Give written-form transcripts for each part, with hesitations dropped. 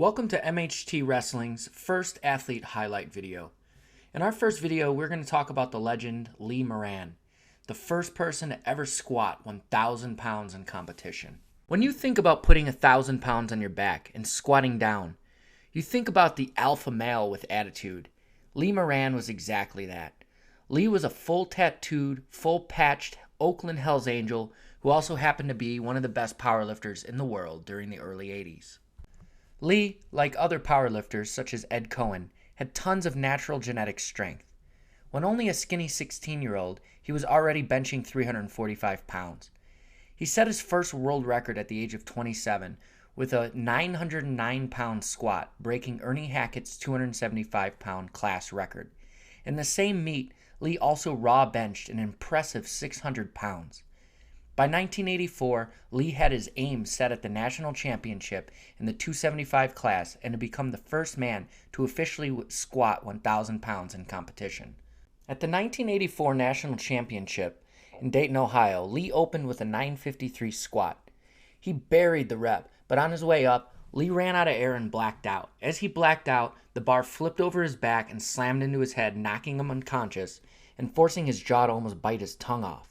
Welcome to MHT Wrestling's first athlete highlight video. In our first video, we're going to talk about the legend Lee Moran, the first person to ever squat 1,000 pounds in competition. When you think about putting 1,000 pounds on your back and squatting down, you think about the alpha male with attitude. Lee Moran was exactly that. Lee was a full tattooed, full patched Oakland Hells Angel who also happened to be one of the best powerlifters in the world during the early 80s. Lee, like other powerlifters such as Ed Cohen, had tons of natural genetic strength. When only a skinny 16-year-old, he was already benching 345 pounds. He set his first world record at the age of 27 with a 909-pound squat, breaking Ernie Hackett's 275-pound class record. In the same meet, Lee also raw benched an impressive 600 pounds. By 1984, Lee had his aim set at the national championship in the 275 class and to become the first man to officially squat 1,000 pounds in competition. At the 1984 national championship in Dayton, Ohio, Lee opened with a 953 squat. He buried the rep, but on his way up, Lee ran out of air and blacked out. As he blacked out, the bar flipped over his back and slammed into his head, knocking him unconscious and forcing his jaw to almost bite his tongue off.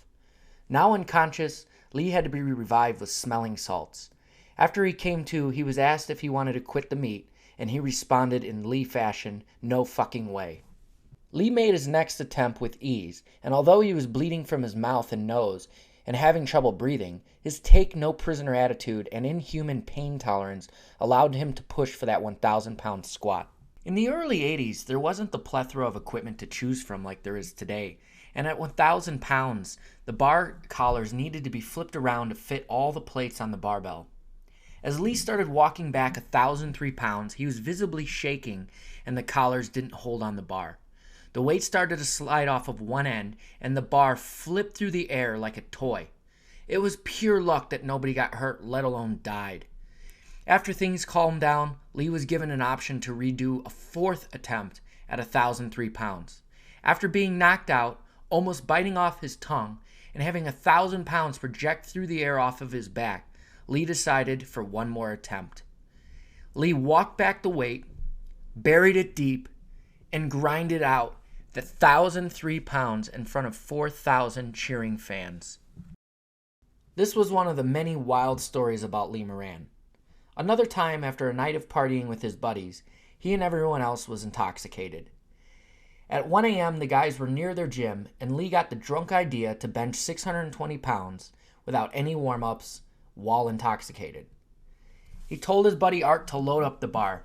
Now unconscious, Lee had to be revived with smelling salts. After he came to, he was asked if he wanted to quit the meet, and he responded in Lee fashion, "No fucking way." Lee made his next attempt with ease, and although he was bleeding from his mouth and nose and having trouble breathing, his take-no-prisoner attitude and inhuman pain tolerance allowed him to push for that 1,000-pound squat. In the early 80s, there wasn't the plethora of equipment to choose from like there is today. And at 1,000 pounds, the bar collars needed to be flipped around to fit all the plates on the barbell. As Lee started walking back 1,003 pounds, he was visibly shaking and the collars didn't hold on the bar. The weight started to slide off of one end and the bar flipped through the air like a toy. It was pure luck that nobody got hurt, let alone died. After things calmed down, Lee was given an option to redo a fourth attempt at 1,003 pounds. After being knocked out, almost biting off his tongue, and having 1,000 pounds project through the air off of his back, Lee decided for one more attempt. Lee walked back the weight, buried it deep, and grinded out the 1,003 pounds in front of 4,000 cheering fans. This was one of the many wild stories about Lee Moran. Another time, after a night of partying with his buddies, he and everyone else was intoxicated. At 1 a.m., the guys were near their gym, and Lee got the drunk idea to bench 620 pounds without any warm-ups while intoxicated. He told his buddy Art to load up the bar.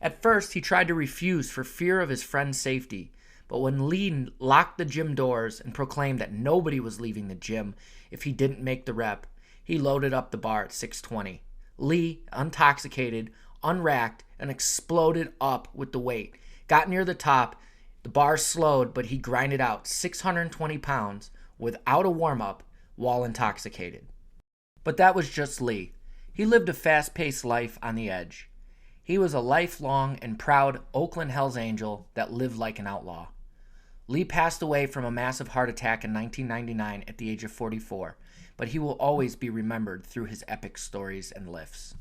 At first, he tried to refuse for fear of his friend's safety, but when Lee locked the gym doors and proclaimed that nobody was leaving the gym if he didn't make the rep, he loaded up the bar at 620. Lee, intoxicated, unracked, and exploded up with the weight, got near the top. The bar slowed, but he grinded out 620 pounds without a warm-up while intoxicated. But that was just Lee. He lived a fast-paced life on the edge. He was a lifelong and proud Oakland Hells Angel that lived like an outlaw. Lee passed away from a massive heart attack in 1999 at the age of 44, but he will always be remembered through his epic stories and lifts.